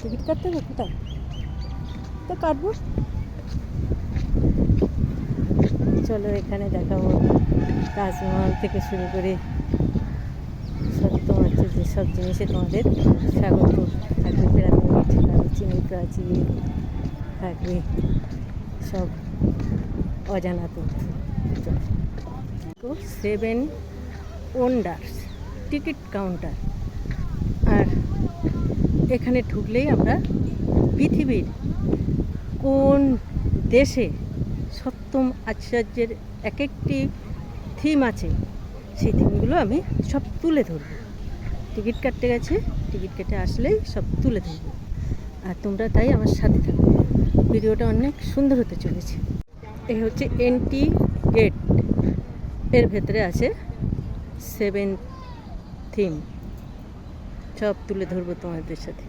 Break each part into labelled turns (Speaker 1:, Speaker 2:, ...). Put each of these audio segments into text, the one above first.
Speaker 1: Ticket কাটতে হবে কোথায়? তো কাটবো। চলো এখানে দেখাবো তাজমহল থেকে শুরু করে সত্যম হচ্ছে যেসব জিনিসে তোমাদের স্বাগত থাকবে। পিরামিড থাকবে, চিনি প্রাচীর থাকবে, সব অজানা তথ্য। 7 ওয়ান্ডার্স টিকিট কাউন্টার। আর এখানে ঢুকলেই আমরা পৃথিবীর কোন দেশে সপ্তম আশ্চর্যের এক একটি থিম আছে, সেই থিমগুলো আমি সব তুলে ধরব। টিকিট কাটতে গেছে, টিকিট কেটে আসলেই সব তুলে ধরব। আর তোমরা তাই আমার সাথে থাকো, ভিডিওটা অনেক সুন্দর হতে চলেছে। এই হচ্ছে এন্ট্রি গেট, এর ভেতরে আছে 7 থিম, সব তুলে ধরবো তোমাদের সাথে।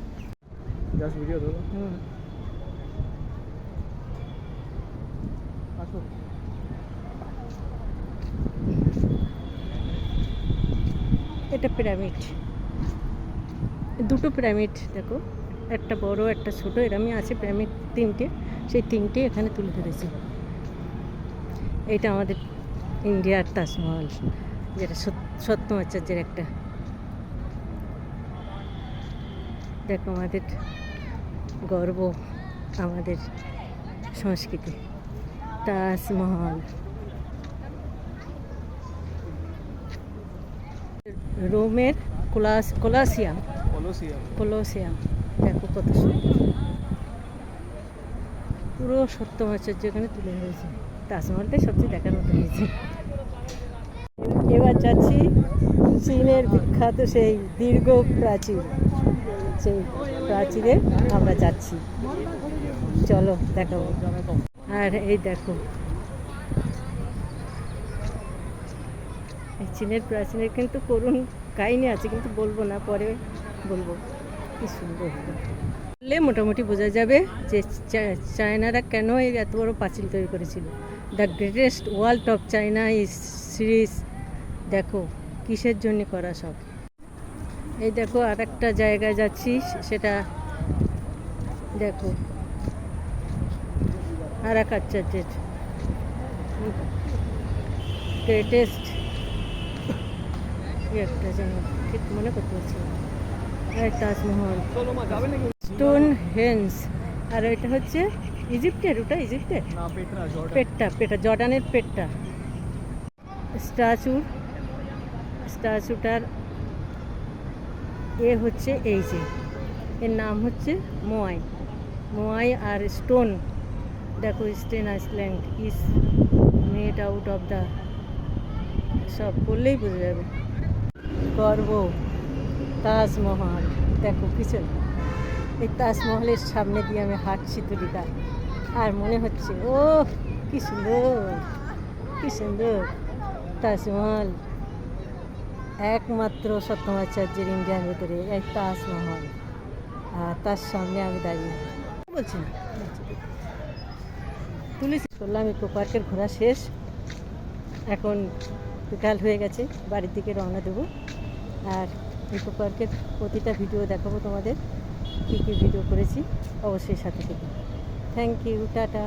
Speaker 1: এটা পিরামিড, দুটো পিরামিড দেখো, একটা বড় একটা ছোট, এরমই আছে পিরামিড তিনটে। সেই তিনটে এখানে তুলে ধরেছে। এইটা আমাদের ইন্ডিয়ার তাজমহল, যেটা সত্যম আচার্যের একটা। দেখো আমাদের গর্ব, আমাদের সংস্কৃতি, তাজমহল। রোমের কোলোসিয়াম দেখো কত সুন্দর, পুরো সত্যম আচার্য এখানে তুলে ধরেছে। তাজমহলটাই সবচেয়ে দেখার মতো হয়েছে। এবার যাচ্ছি চীনের বিখ্যাত সেই দীর্ঘ প্রাচীর, সেই প্রাচীরে আমরা যাচ্ছি। চলো দেখাবো। আর এই দেখো এই চীনের প্রাচীনের কিন্তু করুণ কাহিনী আছে, কিন্তু বলবো না, পরে বলবো। কি সুন্দর বললে মোটামুটি বোঝা যাবে যে চায়নারা কেন এই এত বড় পাঁচিল তৈরি করেছিল। The greatest wall of China is series, দেখো কিসের জন্য করা সব। এই দেখো আর একটা জায়গায় যাচ্ছি, সেটা দেখো আর এক আচার্যের গ্রেটেস্ট একটা জায়গা, ঠিক মনে করতে পারছি না। Taj Mahal, stone henge. আর এটা হচ্ছে ইজিপ্টের, ওটা ইজিপ্টের পেটটা জর্ডানের পেটটা। স্ট্যাচুটার এ হচ্ছে এই যে, এর নাম হচ্ছে মোয়াই। আর স্টোন দেখো, stone island is made out of the, সব বললেই বোঝা যাবে। গর্ব তাজমহল দেখো পিছনে, এই তাজমহলের সামনে দিয়ে আমি হাঁটছি তুলিকা, আর মনে হচ্ছে ও কি সুন্দর তাজমহল। একমাত্র সত্যম আচার্যের ইন্ডিয়ার ভেতরে এই তাজমহল, আর তার সামনে আমি দাঁড়িয়ে বলছি না তুলেছি। করলাম ইকো পার্কের ঘোরা শেষ, এখন বিকাল হয়ে গেছে, বাড়ির দিকে রওনা দেবো। আর ইকো পার্কের প্রতিটা ভিডিও দেখাবো তোমাদের, কী কী ভিডিও করেছি, অবশ্যই সাথে থেকে। Thank you, tata.